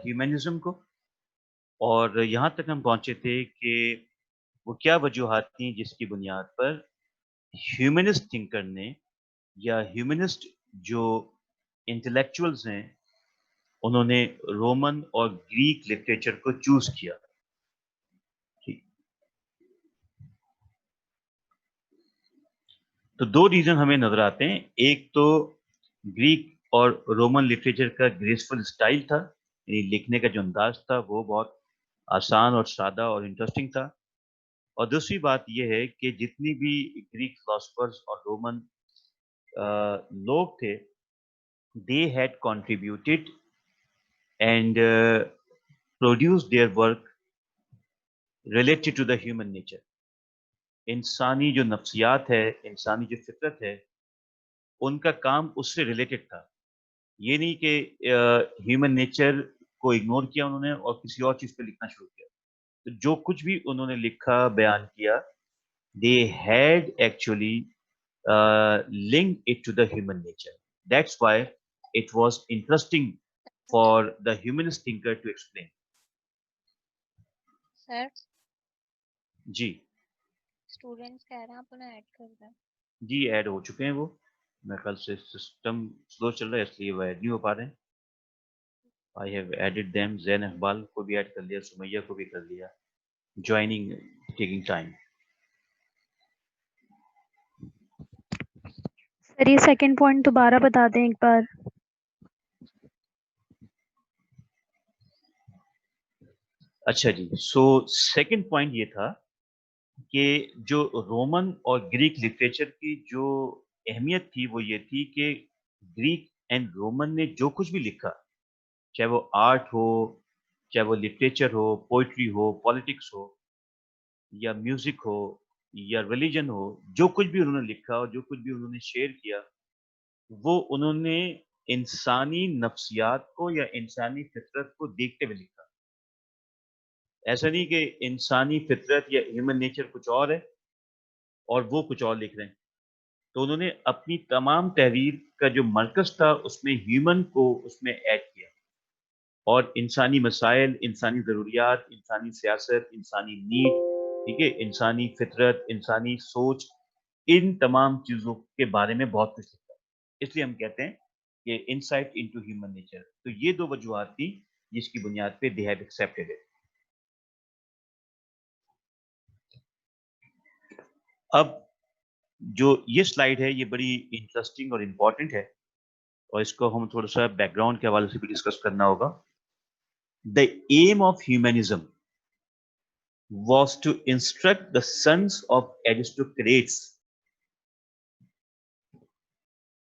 Humanism کو، اور یہاں تک ہم پہنچے تھے کہ وہ کیا وجوہات تھیں جس کی بنیاد پر ہیومنسٹ تھنکر نے یا ہیومنسٹ جو انٹلیکچوئلز ہیں انہوں نے رومن اور گریک لٹریچر کو چوز کیا. ٹھیک. تو دو ریزن ہمیں نظر آتے ہیں. ایک تو گریک اور رومن لٹریچر کا گریسفل اسٹائل تھا، یعنی لکھنے کا جو انداز تھا وہ بہت آسان اور سادہ اور انٹرسٹنگ تھا. اور دوسری بات یہ ہے کہ جتنی بھی گریک فلاسفرز اور رومن لوگ تھے they had contributed and produced their work related to the human nature. انسانی جو نفسیات ہے، انسانی جو فطرت ہے، ان کا کام اس سے ریلیٹڈ تھا. یہ نہیں کہ ہیومن نیچر کو اگنور کیا انہوں نے اور کسی اور چیز پہ لکھنا شروع کیا. تو جو کچھ بھی انہوں نے لکھا بیان کیا they had actually linked it to the human nature. That's why it was interesting for the humanist thinker to explain. Sir ji students کہہ رہے ہیں آپ انہیں ایڈ کر دیں. جی ایڈ ہو چکے ہیں وہ. میرے خیال سے سسٹم سلو چل رہا ہے اس لیے وہ ایڈ نہیں ہو پا رہے ہیں. I have added them. Zain Iqbal کو بھی ایڈ کر لیا، سمیہ کو بھی کر لیا. Joining taking time. سر یہ سیکنڈ پوائنٹ دوبارہ بتا دیں ایک بار. اچھا جی. سو سیکنڈ پوائنٹ یہ تھا کہ جو رومن اور گریک لٹریچر کی جو اہمیت تھی وہ یہ تھی کہ گریک اینڈ رومن نے جو کچھ بھی لکھا، چاہے وہ آرٹ ہو، چاہے وہ لٹریچر ہو، پوئٹری ہو، پالیٹکس ہو، یا میوزک ہو، یا ریلیجن ہو، جو کچھ بھی انہوں نے لکھا اور جو کچھ بھی انہوں نے شیئر کیا، وہ انہوں نے انسانی نفسیات کو یا انسانی فطرت کو دیکھتے ہوئے لکھا. ایسا نہیں کہ انسانی فطرت یا ہیومن نیچر کچھ اور ہے اور وہ کچھ اور لکھ رہے ہیں. تو انہوں نے اپنی تمام تحریر کا جو مرکز تھا اس میں ہیومن کو اس میں ایڈ کیا، اور انسانی مسائل، انسانی ضروریات، انسانی سیاست، انسانی نیڈ، ٹھیک ہے، انسانی فطرت، انسانی سوچ، ان تمام چیزوں کے بارے میں بہت کچھ لکھا. اس لیے ہم کہتے ہیں کہ انسائٹ انٹو ہیومن نیچر. تو یہ دو وجوہات تھیں جس کی بنیاد پہ they have accepted it. اب جو یہ سلائیڈ ہے یہ بڑی انٹرسٹنگ اور امپورٹنٹ ہے، اور اس کو ہم تھوڑا سا بیک گراؤنڈ کے حوالے سے بھی ڈسکس کرنا ہوگا. The aim of humanism was to instruct the sons of aristocrats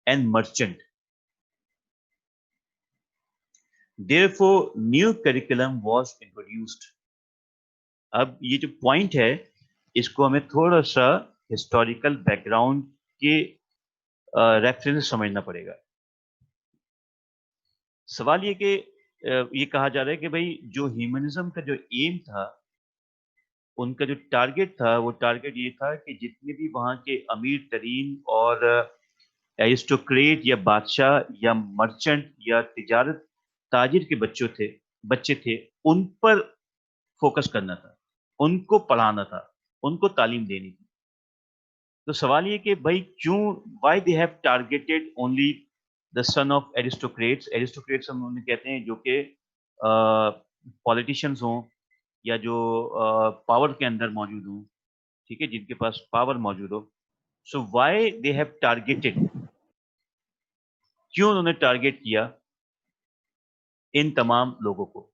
and merchant. Therefore, new curriculum was introduced. اب یہ جو پوائنٹ ہے اس کو ہمیں تھوڑا سا ہسٹوریکل بیک گراؤنڈ کے ریفرنس سمجھنا پڑے گا. سوال یہ کہ یہ کہا جا رہا ہے کہ بھائی جو ہیومنزم کا جو ایم تھا، ان کا جو ٹارگٹ تھا، وہ ٹارگٹ یہ تھا کہ جتنے بھی وہاں کے امیر ترین اور ایرسٹوکریٹ یا بادشاہ یا مرچنٹ یا تاجر کے بچے تھے ان پر فوکس کرنا تھا، ان کو پڑھانا تھا، ان کو تعلیم دینی تھی. تو سوال یہ کہ بھائی کیوں، why they have targeted only the son of aristocrats. Aristocrats ہم انہیں کہتے ہیں جو کہ پالیٹیشنز ہوں یا جو پاور کے اندر موجود ہوں، ٹھیک ہے، جن کے پاس پاور موجود ہو. So why they have targeted, کیوں انہوں نے ٹارگیٹ کیا ان تمام لوگوں کو.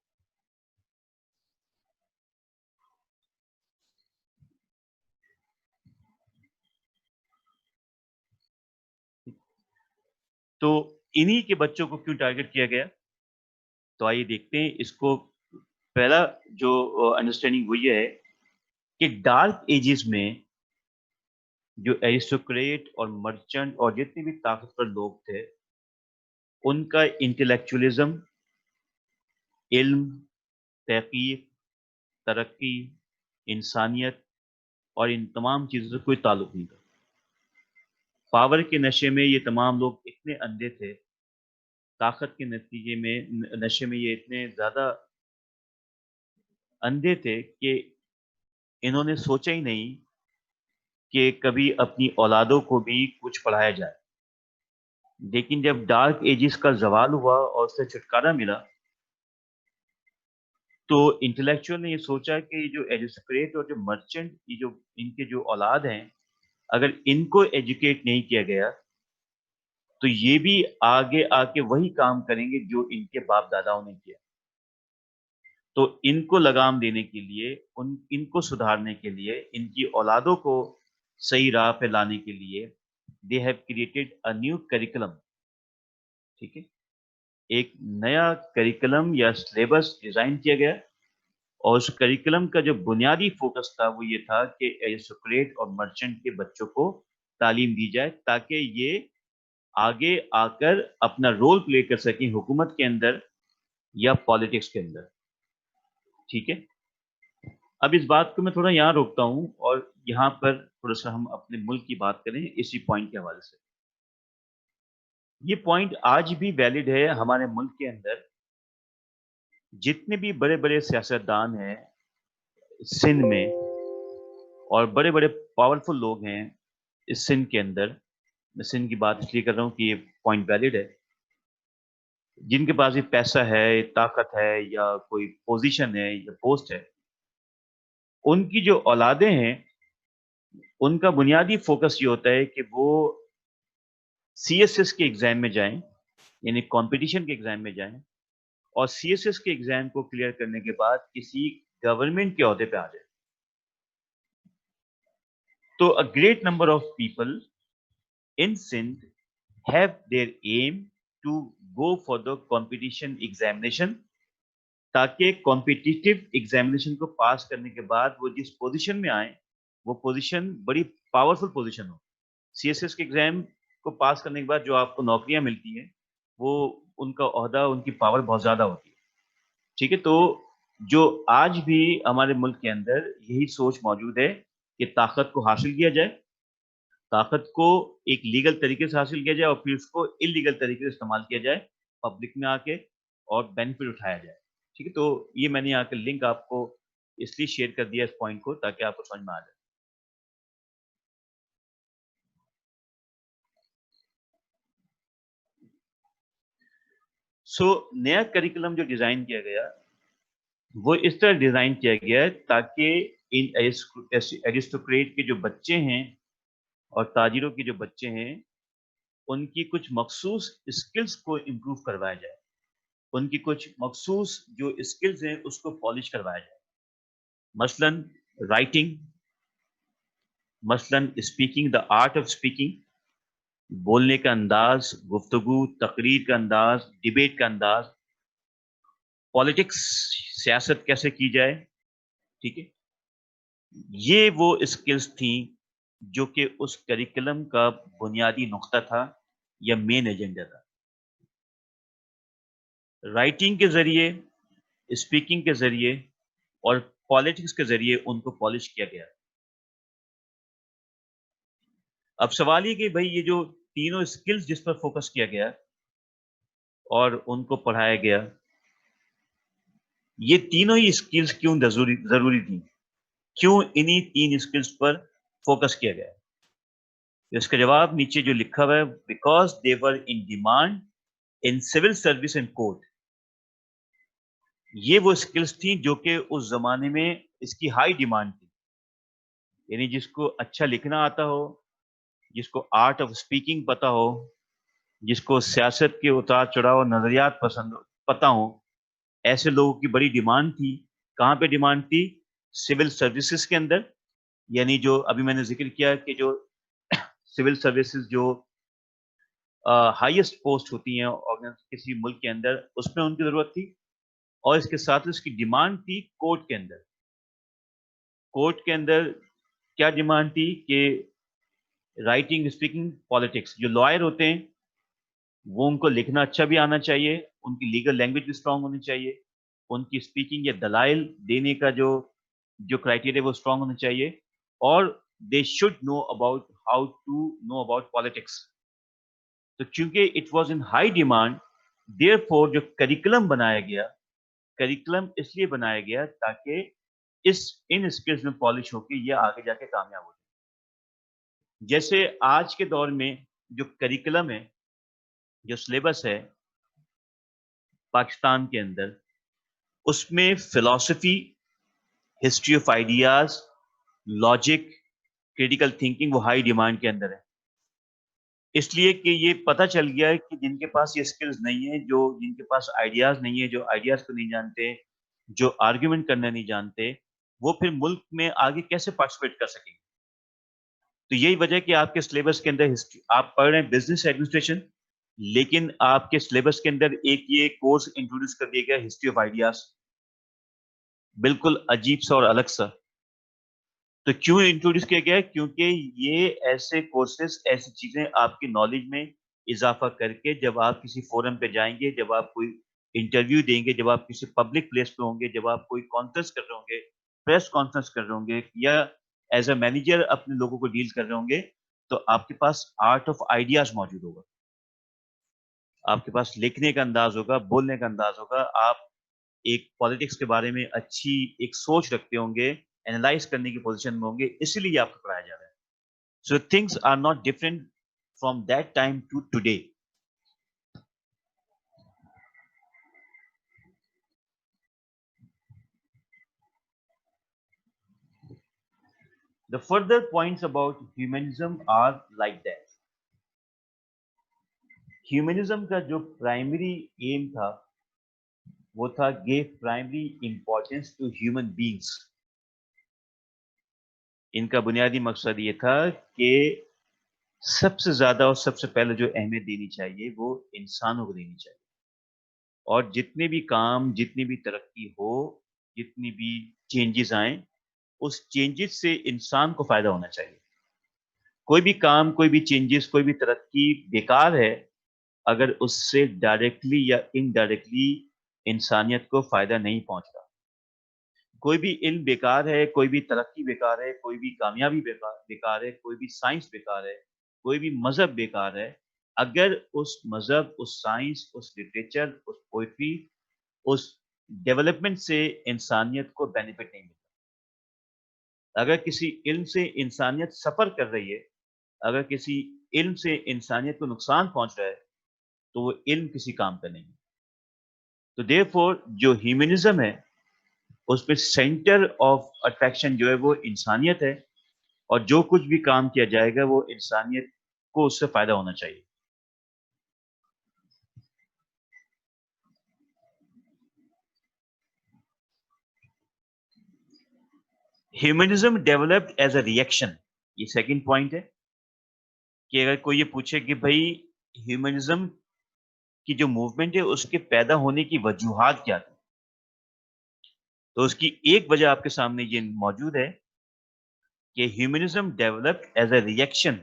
تو انہی کے بچوں کو کیوں ٹارگیٹ کیا گیا؟ تو آئیے دیکھتے ہیں اس کو. پہلا جو انڈرسٹینڈنگ وہ یہ ہے کہ ڈارک ایجز میں جو ایرسٹوکریٹ اور مرچنٹ اور جتنے بھی طاقتور لوگ تھے، ان کا انٹلیکچولیزم، علم، تحقیق، ترقی، انسانیت اور ان تمام چیزوں سے کوئی تعلق نہیں تھا. پاور کے نشے میں یہ تمام لوگ اتنے اندھے تھے طاقت کے نتیجے میں نشے میں یہ اتنے زیادہ اندھے تھے کہ انہوں نے سوچا ہی نہیں کہ کبھی اپنی اولادوں کو بھی کچھ پڑھایا جائے. لیکن جب ڈارک ایجز کا زوال ہوا اور اس سے چھٹکارا ملا تو انٹلیکچوئل نے یہ سوچا کہ یہ جو ایرسٹوکریٹ اور جو مرچنٹ یہ جو ان کے جو اولاد ہیں اگر ان کو ایجوکیٹ نہیں کیا گیا تو یہ بھی آگے آ کے وہی کام کریں گے جو ان کے باپ داداؤں نے کیا. تو ان کو لگام دینے کے لیے ان کو سدھارنے کے لیے ان کی اولادوں کو صحیح راہ پہ لانے کے لیے they have created a new curriculum. ٹھیک ہے, ایک نیا کریکولم یا سلیبس ڈیزائن کیا گیا اور اس کریکولم کا جو بنیادی فوکس تھا وہ یہ تھا کہ ایرسٹوکریٹ اور مرچنٹ کے بچوں کو تعلیم دی جائے تاکہ یہ آگے آ کر اپنا رول پلے کر سکیں حکومت کے اندر یا پالیٹکس کے اندر. ٹھیک ہے, اب اس بات کو میں تھوڑا یہاں روکتا ہوں اور یہاں پر تھوڑا سا ہم اپنے ملک کی بات کریں اسی پوائنٹ کے حوالے سے. یہ پوائنٹ آج بھی ویلڈ ہے ہمارے ملک کے اندر. جتنے بھی بڑے بڑے سیاستدان ہیں سندھ میں اور بڑے بڑے پاورفل لوگ ہیں اس سندھ کے اندر, میں سندھ کی بات اس لیے کر رہا ہوں کہ یہ پوائنٹ ویلڈ ہے, جن کے پاس یہ پیسہ ہے, طاقت ہے یا کوئی پوزیشن ہے یا پوسٹ ہے, ان کی جو اولادیں ہیں ان کا بنیادی فوکس یہ ہوتا ہے کہ وہ سی ایس ایس کے ایگزام میں جائیں, یعنی کمپٹیشن کے ایگزام میں جائیں اور سی ایس ایس کے ایگزام کو کلیئر کرنے کے بعد کسی گورنمنٹ کے عہدے پہ آ جائے. تو a great number of people in Sindh have their aim to go for the competition examination تاکہ کمپٹیٹیو ایگزامینیشن کو پاس کرنے کے بعد وہ جس پوزیشن میں آئیں وہ پوزیشن بڑی پاورفل پوزیشن ہو. سی ایس ایس کے ایگزام کو پاس کرنے کے بعد جو آپ کو نوکریاں ملتی ہیں وہ ان کا عہدہ ان کی پاور بہت زیادہ ہوتی ہے. ٹھیک ہے, تو جو آج بھی ہمارے ملک کے اندر یہی سوچ موجود ہے کہ طاقت کو حاصل کیا جائے, طاقت کو ایک لیگل طریقے سے حاصل کیا جائے اور پھر اس کو انلیگل طریقے سے استعمال کیا جائے پبلک میں آ کے اور بینیفٹ اٹھایا جائے. ٹھیک ہے, تو یہ میں نے یہاں کا لنک آپ کو اس لیے شیئر کر دیا اس پوائنٹ کو تاکہ آپ کو سمجھ میں آ جائے. سو نیا کریکولم جو ڈیزائن کیا گیا وہ اس طرح ڈیزائن کیا گیا تاکہ ان ایرسٹوکریٹ کے جو بچے ہیں اور تاجروں کے جو بچے ہیں ان کی کچھ مخصوص اسکلز کو امپروو کروایا جائے, ان کی کچھ مخصوص جو اسکلز ہیں اس کو پالش کروایا جائے. مثلا رائٹنگ, مثلا speaking, the art of speaking, بولنے کا انداز, گفتگو تقریر کا انداز, ڈیبیٹ کا انداز, پالیٹکس سیاست کیسے کی جائے. ٹھیک ہے, یہ وہ اسکلز تھیں جو کہ اس کریکولم کا بنیادی نقطہ تھا یا مین ایجنڈا تھا. رائٹنگ کے ذریعے, اسپیکنگ کے ذریعے اور پالیٹکس کے ذریعے ان کو پالش کیا گیا. اب سوال یہ کہ بھائی یہ جو تینوں اسکلز جس پر فوکس کیا گیا اور ان کو پڑھایا گیا, یہ تینوں ہی اسکلز کیوں ضروری تھیں, کیوں انہی تین اسکلز پر فوکس کیا گیا؟ اس کا جواب نیچے جو لکھا ہوا ہے, because they were in demand in civil service and court. یہ وہ اسکلز تھیں جو کہ اس زمانے میں اس کی ہائی ڈیمانڈ تھی, یعنی جس کو اچھا لکھنا آتا ہو, جس کو آرٹ آف اسپیکنگ پتا ہو, جس کو سیاست کے اتار چڑھاؤ نظریات پتا ہو, ایسے لوگوں کی بڑی ڈیمانڈ تھی. کہاں پہ ڈیمانڈ تھی؟ سول سروسز کے اندر, یعنی جو ابھی میں نے ذکر کیا کہ جو سول سروسز جو ہائیسٹ پوسٹ ہوتی ہیں کسی ملک کے اندر, اس میں ان کی ضرورت تھی. اور اس کے ساتھ اس کی ڈیمانڈ تھی کورٹ کے اندر. کورٹ کے اندر کیا ڈیمانڈ تھی کہ رائٹنگ, اسپیکنگ, پالیٹکس, جو لائر ہوتے ہیں وہ ان کو لکھنا اچھا بھی آنا چاہیے, ان کی لیگل لینگویج بھی اسٹرانگ ہونی چاہیے, ان کی اسپیکنگ یا دلائل دینے کا جو کرائٹیریا وہ اسٹرانگ ہونا چاہیے, اور they should know about how to know about politics. تو چونکہ it was in high demand therefore جو کریکولم بنایا گیا، کریکولم اس لیے بنایا گیا تاکہ ان اسکلز میں پالش ہو کے یہ آگے جا کے کامیاب ہو جائے. جیسے آج کے دور میں جو کریکولم ہے، جو سلیبس ہے پاکستان کے اندر، اس میں فلسفی، history of ideas, logic, critical thinking وہ ہائی ڈیمانڈ کے اندر ہے. اس لیے کہ یہ پتہ چل گیا ہے کہ جن کے پاس یہ اسکلز نہیں ہیں، جن کے پاس آئیڈیاز نہیں ہیں، جو آئیڈیاز کو نہیں جانتے، جو آرگیومنٹ کرنا نہیں جانتے، وہ پھر ملک میں آگے کیسے پارٹیسپیٹ کر سکیں گے. تو یہی وجہ ہے کہ آپ کے سلیبس کے اندر آپ پڑھ رہے ہیں بزنس ایڈمنسٹریشن، لیکن آپ کے سلیبس کے اندر ایک یہ کورس انٹروڈیوس کر دیا گیا ہسٹری آف آئیڈیاز، بالکل عجیب سا اور الگ سا. تو کیوں انٹروڈیوس کیا گیا ہے؟ کیونکہ یہ ایسے کورسز، ایسی چیزیں آپ کی نالج میں اضافہ کر کے جب آپ کسی فورم پہ جائیں گے، جب آپ کوئی انٹرویو دیں گے، جب آپ کسی پبلک پلیس پہ ہوں گے، جب آپ کوئی کانفرنس کر رہے ہوں گے، پریس کانفرنس کر رہے ہوں گے، یا ایز اے مینیجر اپنے لوگوں کو ڈیل کر رہے ہوں گے، تو آپ کے پاس آرٹ آف آئیڈیاز موجود ہوگا. آپ کے پاس لکھنے کا انداز ہوگا، بولنے کا انداز ہوگا. آپ ایک پالیٹکس کے بارے میں اچھی ایک سوچ رکھتے ہوں گے، اینالائز کرنے کی پوزیشن میں ہوں گے، اسی لیے آپ کو پڑھایا جا رہا ہے. So things are not different from that time to today. The further points about humanism are like that. Humanism کا جو پرائمری ایم تھا وہ تھا give primary importance to human beings. ان کا بنیادی مقصد یہ تھا کہ سب سے زیادہ اور سب سے پہلے جو اہمیت دینی چاہیے وہ انسانوں کو دینی چاہیے. اور جتنے بھی کام، جتنی بھی ترقی ہو، جتنی بھی چینجز آئیں، اس چینجز سے انسان کو فائدہ ہونا چاہیے. کوئی بھی کام، کوئی بھی چینجز، کوئی بھی ترقی بیکار ہے اگر اس سے ڈائریکٹلی یا انڈائریکٹلی انسانیت کو فائدہ نہیں پہنچ رہا. کوئی بھی علم بیکار ہے، کوئی بھی ترقی بیکار ہے، کوئی بھی کامیابی بیکار ہے، کوئی بھی سائنس بیکار ہے، کوئی بھی مذہب بیکار ہے اگر اس مذہب، اس سائنس، اس لٹریچر، اس پوئٹری، اس ڈیولپمنٹ سے انسانیت کو بینیفٹ نہیں ملتا. اگر کسی علم سے انسانیت سفر کر رہی ہے، اگر کسی علم سے انسانیت کو نقصان پہنچ رہا ہے، تو وہ علم کسی کام کا نہیں. تو therefore جو ہیومنزم ہے اس پہ سینٹر آف اٹریکشن جو ہے وہ انسانیت ہے، اور جو کچھ بھی کام کیا جائے گا وہ انسانیت کو اس سے فائدہ ہونا چاہیے. Humanism developed as a reaction. یہ سیکنڈ پوائنٹ ہے کہ اگر کوئی یہ پوچھے کہ بھائی ہیومنزم کی جو موومنٹ ہے اس کے پیدا ہونے کی وجوہات کیا تھی، تو اس کی ایک وجہ آپ کے سامنے یہ موجود ہے کہ humanism developed as a reaction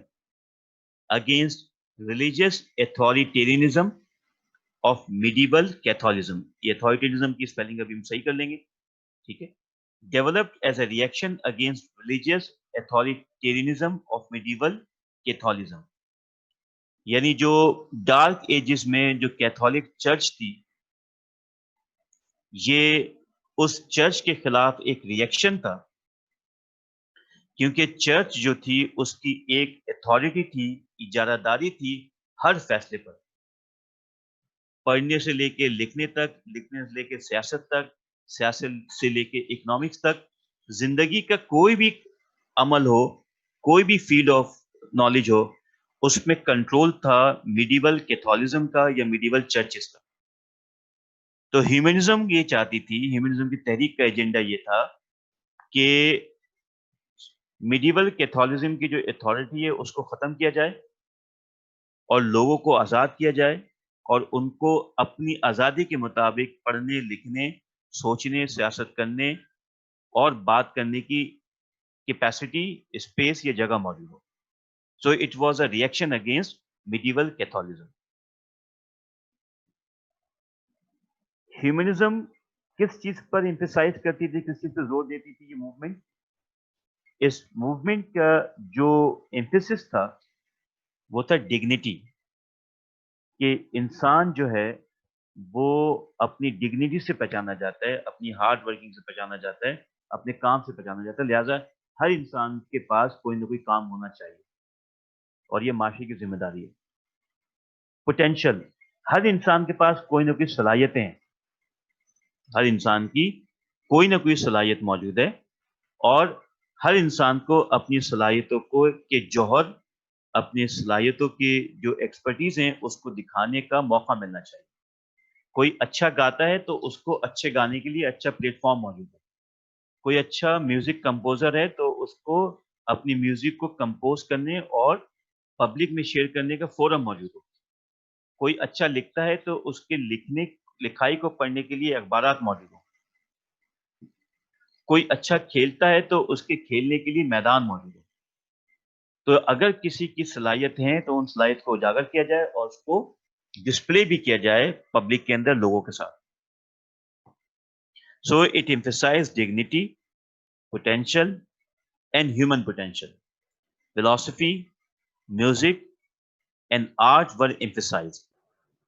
against religious authoritarianism of medieval Catholicism. یہ اتھارٹیرینزم کی اسپیلنگ ابھی ہم صحیح کر لیں گے، ٹھیک ہے. Developed as a reaction against religious authoritarianism of medieval Catholicism. یعنی جو ڈارک ایجز میں جو کیتھولک چرچ تھی، یہ اس چرچ کے خلاف ایک ریئیکشن تھا، کیونکہ چرچ جو تھی اس کی ایک اتھارٹی تھی، اجارہ داری تھی ہر فیصلے پر، پڑھنے سے لے کے لکھنے تک، لکھنے سے لے کے سیاست تک، سیاست سے لے کے اکنامکس تک. زندگی کا کوئی بھی عمل ہو، کوئی بھی فیلڈ آف نالج ہو، اس میں کنٹرول تھا میڈیول کیتھولزم کا یا میڈیول چرچز کا. تو ہیومنزم یہ چاہتی تھی، ہیومنزم کی تحریک کا ایجنڈا یہ تھا کہ میڈیول کیتھولزم کی جو اتھارٹی ہے اس کو ختم کیا جائے اور لوگوں کو آزاد کیا جائے، اور ان کو اپنی آزادی کے مطابق پڑھنے، لکھنے، سوچنے، سیاست کرنے اور بات کرنے کی کیپیسٹی، اسپیس یا جگہ موجود ہو. So it was a reaction against medieval Catholicism. Humanism کس چیز پر امفیسائز کرتی تھی، کس چیز پر زور دیتی تھی یہ موومنٹ؟ اس موومنٹ کا جو ایمفیسس تھا وہ تھا ڈگنیٹی، کہ انسان جو ہے وہ اپنی ڈگنیٹی سے پہچانا جاتا ہے, اپنی ہارڈ ورکنگ سے پہچانا جاتا ہے, اپنے کام سے پہچانا جاتا ہے. لہٰذا ہر انسان کے پاس کوئی نہ کوئی کام ہونا چاہیے, اور یہ معاشرے کی ذمہ داری ہے. پوٹینشل, ہر انسان کے پاس کوئی نہ کوئی صلاحیتیں ہیں, ہر انسان کی کوئی نہ کوئی صلاحیت موجود ہے, اور ہر انسان کو اپنی صلاحیتوں کو کے جوہر, اپنی صلاحیتوں کی جو ایکسپرٹیز ہیں اس کو دکھانے کا موقع ملنا چاہیے. کوئی اچھا گاتا ہے تو اس کو اچھے گانے کے لیے اچھا پلیٹ فارم موجود ہے. کوئی اچھا میوزک کمپوزر ہے تو اس کو اپنی میوزک کو کمپوز کرنے اور پبلک میں شیئر کرنے کا فورم موجود ہو. کوئی اچھا لکھتا ہے تو اس کے لکھائی کو پڑھنے کے لیے اخبارات موجود ہوں. کوئی اچھا کھیلتا ہے تو اس کے کھیلنے کے لیے میدان موجود ہو. تو اگر کسی کی صلاحیت ہے تو ان صلاحیت کو اجاگر کیا جائے اور اس کو ڈسپلے بھی کیا جائے پبلک کے اندر لوگوں کے ساتھ. So it emphasized dignity, potential, and human potential. Philosophy, music, and art were emphasized.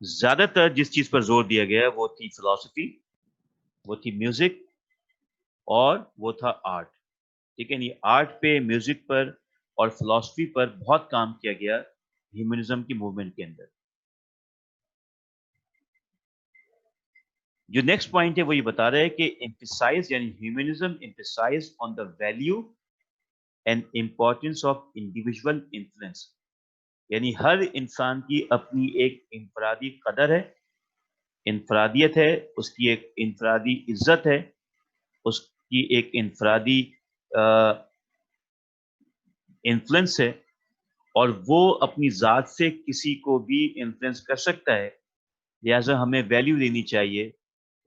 زیادہ تر جس چیز پر زور دیا گیا وہ تھی فلاسفی, وہ تھی میوزک, اور وہ تھا آرٹ. ٹھیک ہے نہیں, آرٹ پہ, میوزک پر اور فلاسفی پر بہت کام کیا گیا ہیومنزم کی موومنٹ کے اندر. جو نیکسٹ پوائنٹ ہے وہ یہ بتا رہا ہے کہ emphasize یعنی humanism emphasize on the value and importance of individual influence. یعنی ہر انسان کی اپنی ایک انفرادی قدر ہے, انفرادیت ہے, اس کی ایک انفرادی عزت ہے, اس کی ایک انفرادی انفلوئنس ہے, اور وہ اپنی ذات سے کسی کو بھی انفلوئنس کر سکتا ہے. لہٰذا ہمیں ویلیو دینی چاہیے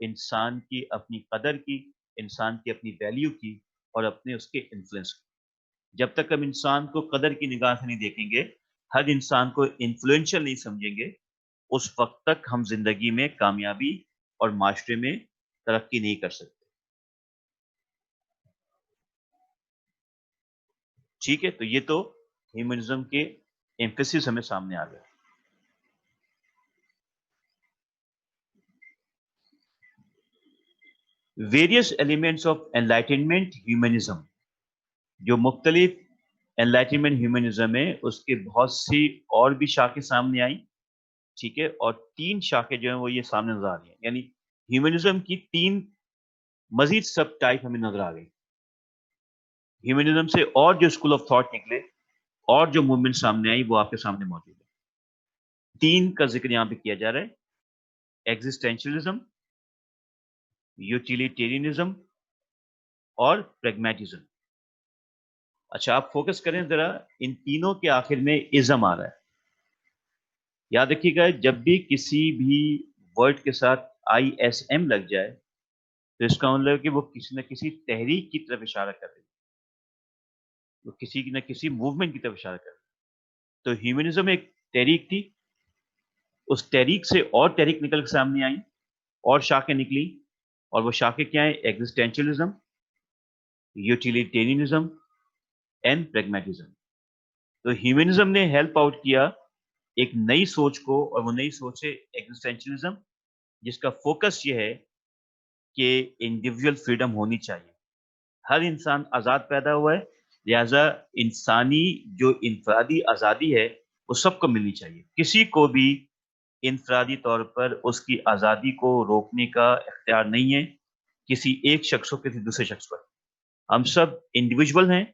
انسان کی اپنی قدر کی, انسان کی اپنی ویلیو کی, اور اپنے اس کے انفلوئنس کی. جب تک ہم انسان کو قدر کی نگاہ سے نہیں دیکھیں گے, ہر انسان کو انفلوئنشل نہیں سمجھیں گے, اس وقت تک ہم زندگی میں کامیابی اور معاشرے میں ترقی نہیں کر سکتے. ٹھیک ہے, تو یہ تو ہیومنزم کے ایمفیسس ہمیں سامنے آ گیا. Various elements of enlightenment humanism, جو مختلف انلائٹنمنٹ ہیومنزم ہے اس کے بہت سی اور بھی شاخیں سامنے آئیں. ٹھیک ہے, اور 3 شاخیں جو ہیں وہ یہ سامنے نظر آ رہی ہیں, یعنی ہیومنزم کی 3 مزید سب ٹائپ ہمیں نظر آ گئی. ہیومنزم سے اور جو اسکول آف تھاٹ نکلے اور جو موومنٹ سامنے آئی وہ آپ کے سامنے موجود ہے. 3 کا ذکر یہاں پہ کیا جا رہا ہے, ایگزسٹینشلزم, یوٹیلیٹیرینزم اور پریگمیٹزم. اچھا آپ فوکس کریں ذرا, ان تینوں کے آخر میں ازم آ رہا ہے. یاد رکھیے گا جب بھی کسی بھی ورڈ کے ساتھ ISM لگ جائے تو اس کا مطلب ہے کہ وہ کسی نہ کسی تحریک کی طرف اشارہ کر رہی ہے, وہ کسی نہ کسی موومنٹ کی طرف اشارہ کر رہی ہے. تو ہیومنزم ایک تحریک تھی, اس تحریک سے اور تحریک نکل کے سامنے آئی, اور شاخیں نکلی, اور وہ شاخیں کیا ہیں, ایگزسٹینشلزم, یوٹیلیٹیرینزم اینڈ پریگمیٹزم. تو ہیومنزم نے ہیلپ آؤٹ کیا ایک نئی سوچ کو, اور وہ نئی سوچ ہے ایگزسٹینشلزم, جس کا فوکس یہ ہے کہ انڈیویجول فریڈم ہونی چاہیے. ہر انسان آزاد پیدا ہوا ہے, لہذا انسانی جو انفرادی آزادی ہے وہ سب کو ملنی چاہیے. کسی کو بھی انفرادی طور پر اس کی آزادی کو روکنے کا اختیار نہیں ہے, کسی ایک شخص کو کسی دوسرے شخص پر. ہم سب انڈیویجول ہیں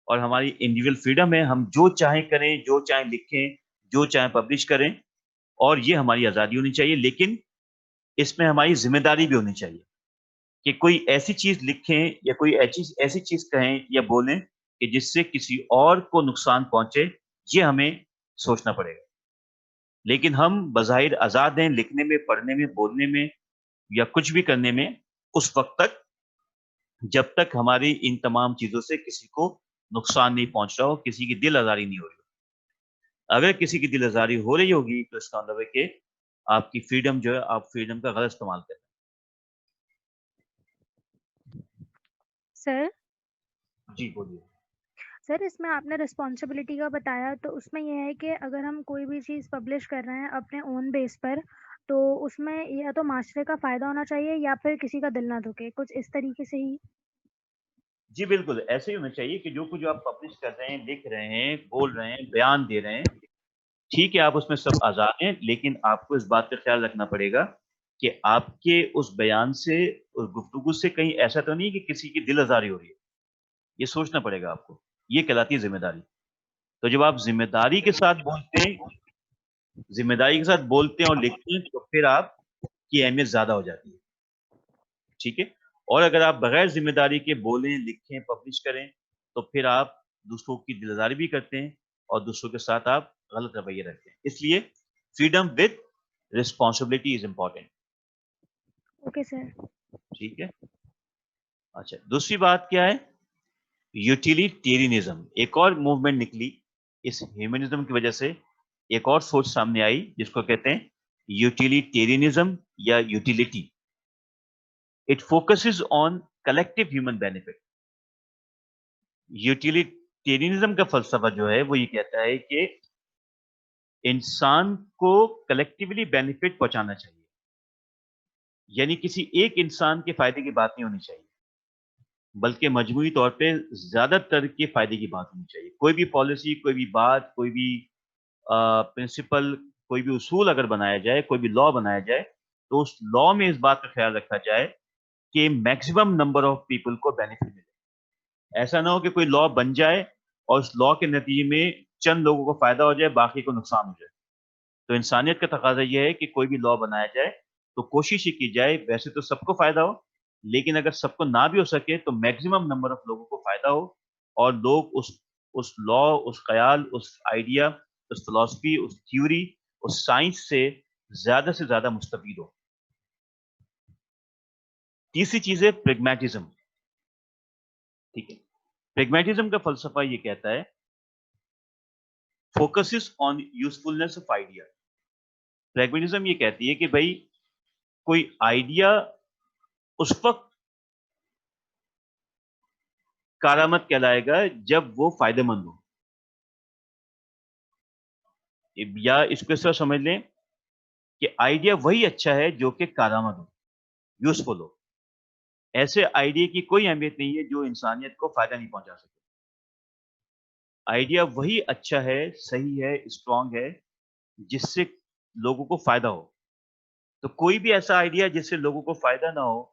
اور ہماری انڈیویجول فریڈم ہے, ہم جو چاہیں کریں, جو چاہیں لکھیں, جو چاہیں پبلش کریں, اور یہ ہماری آزادی ہونی چاہیے. لیکن اس میں ہماری ذمہ داری بھی ہونی چاہیے کہ کوئی ایسی چیز لکھیں یا کوئی ایسی چیز کہیں یا بولیں کہ جس سے کسی اور کو نقصان پہنچے, یہ ہمیں سوچنا پڑے گا. لیکن ہم بظاہر آزاد ہیں لکھنے میں, پڑھنے میں, بولنے میں یا کچھ بھی کرنے میں, اس وقت تک جب تک ہماری ان تمام چیزوں سے کسی کو نقصان نہیں پہنچ رہا ہو, کسی کی دل آزاری نہیں ہو رہی. اگر کسی کی دل آزاری ہو رہی ہوگی تو اس کا مطلب ہے کہ آپ کی فریڈم جو ہے, آپ فریڈم کا غلط استعمال کریں. سر جی بولیے. سر اس میں آپ نے رسپانسبلٹی کا بتایا, تو اس میں یہ ہے کہ اگر ہم کوئی بھی چیز پبلش کر رہے ہیں اپنے اون بیس پر, تو اس میں یا تو معاشرے کا فائدہ ہونا چاہیے یا پھر کسی کا دل نہ دکھے، کچھ اس طریقے سے ہی؟ جی بالکل، ایسے ہی ہونا چاہیے کہ جو کچھ آپ پبلش کر رہے ہیں، لکھ رہے ہیں، بول رہے ہیں، بیان دے رہے ہیں، ٹھیک ہے آپ اس میں سب آزاد ہیں، لیکن آپ کو اس بات کا خیال رکھنا پڑے گا کہ آپ کے اس بیان سے، اس گفتگو سے کہیں ایسا تو نہیں کہ کسی کی دل آزاری ہو رہی ہے. یہ سوچنا پڑے گا آپ کو. یہ کہلاتی ہے ذمہ داری. تو جب آپ ذمہ داری کے ساتھ بولتے ہیں، ذمہ داری کے ساتھ بولتے ہیں اور لکھتے ہیں، تو پھر آپ کی اہمیت زیادہ ہو جاتی ہے. ٹھیک ہے. اور اگر آپ بغیر ذمہ داری کے بولیں، لکھیں، پبلش کریں، تو پھر آپ دوسروں کی دل آزاری بھی کرتے ہیں اور دوسروں کے ساتھ آپ غلط رویے رکھتے ہیں. اس لیے freedom with responsibility is important. Okay sir. ٹھیک ہے. اچھا، دوسری بات کیا ہے؟ یوٹیلیٹیرینزم. ایک اور موومنٹ نکلی اس ہیومنزم کی وجہ سے. ایک اور سوچ سامنے آئی جس کو کہتے ہیں یوٹیلیٹیرینزم یا utility. It focuses on collective human benefit. Utilitarianism کا فلسفہ جو ہے وہ یہ کہتا ہے کہ انسان کو کلیکٹیولی بینیفٹ پہنچانا چاہیے. یعنی کسی ایک انسان کے فائدے کی بات نہیں ہونی چاہیے، بلکہ مجموعی طور پہ زیادہ تر کے فائدے کی بات ہونی چاہیے. کوئی بھی پالیسی، کوئی بھی بات، کوئی بھی پرنسپل، کوئی بھی اصول اگر بنایا جائے، کوئی بھی لا بنایا جائے، تو اس لا میں اس بات کا خیال رکھا جائے کہ میکسیمم نمبر آف پیپل کو بینیفٹ ملے. ایسا نہ ہو کہ کوئی لا بن جائے اور اس لا کے نتیجے میں چند لوگوں کو فائدہ ہو جائے، باقی کو نقصان ہو جائے. تو انسانیت کا تقاضا یہ ہے کہ کوئی بھی لا بنایا جائے تو کوشش یہ کی جائے، ویسے تو سب کو فائدہ ہو، لیکن اگر سب کو نہ بھی ہو سکے تو میکسیمم نمبر آف لوگوں کو فائدہ ہو، اور لوگ اس لا، اس خیال، اس آئیڈیا، اس فلسفی، اس تھیوری، اس سائنس سے زیادہ مستفید ہو. تیسری چیز ہے پریگمیٹزم. ٹھیک ہے. پریگمیٹزم کا فلسفہ یہ کہتا ہے focuses on usefulness of idea. Pragmatism یہ کہتی ہے کہ بھائی کوئی آئیڈیا اس وقت کارآمد کہلائے گا جب وہ فائدہ مند ہو. یا اس کو اس طرح سمجھ لیں کہ آئیڈیا وہی اچھا ہے جو کہ کارآمد ہو، یوزفل ہو. ایسے آئیڈیا کی کوئی اہمیت نہیں ہے جو انسانیت کو فائدہ نہیں پہنچا سکے. آئیڈیا وہی اچھا ہے، صحیح ہے، اسٹرانگ ہے جس سے لوگوں کو فائدہ ہو. تو کوئی بھی ایسا آئیڈیا جس سے لوگوں کو فائدہ نہ ہو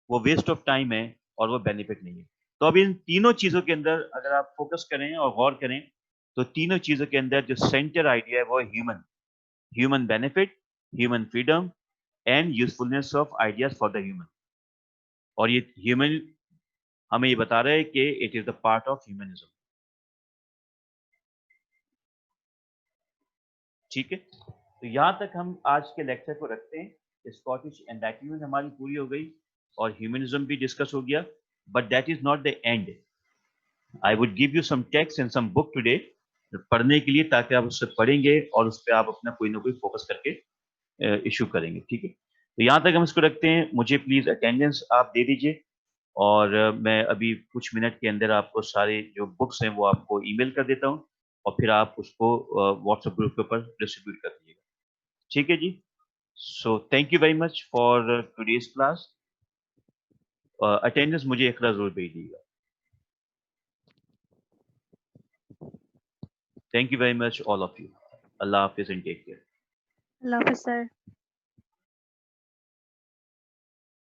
وہ ویسٹ آف ٹائم ہے اور وہ بینیفٹ نہیں ہے. تو اب ان تینوں چیزوں کے اندر اگر آپ فوکس کریں اور غور کریں تو تینوں چیزوں کے اندر جو سینٹر آئیڈیا ہے وہ human benefit, human freedom and usefulness of ideas for the human. اور یہ ہیومن ہمیں یہ بتا رہا ہے کہ it is the part of humanism. ٹھیک ہے. تو یہاں تک ہم آج کے لیکچر کو رکھتے ہیں. اسکاٹش انلائٹنمنٹ ہماری پوری ہو گئی اور ہیومنزم بھی ڈسکس ہو گیا. But that is not the and. I would give you some text and some book today پڑھنے کے لیے، تاکہ آپ اس سے پڑھیں گے اور اس پہ آپ اپنا کوئی نہ کوئی فوکس کر کے ایشو کریں گے. ٹھیک ہے. تو یہاں تک ہم اس کو رکھتے ہیں. مجھے پلیز اٹینڈنس آپ دے دیجیے اور میں ابھی کچھ منٹ کے اندر آپ کو سارے جو بکس ہیں وہ آپ کو ای میل کر دیتا ہوں اور پھر آپ اس کو واٹس ایپ گروپ کے اوپر ڈسٹریبیوٹ کر دیجیے گا. ٹھیک ہے جی. So thank you very much for today's class. Attendance مجھے ایک ضرور بھیج دیجیے گا. Thank you very much, all of you. Allah Hafiz and take care. اللہ حافظ سر.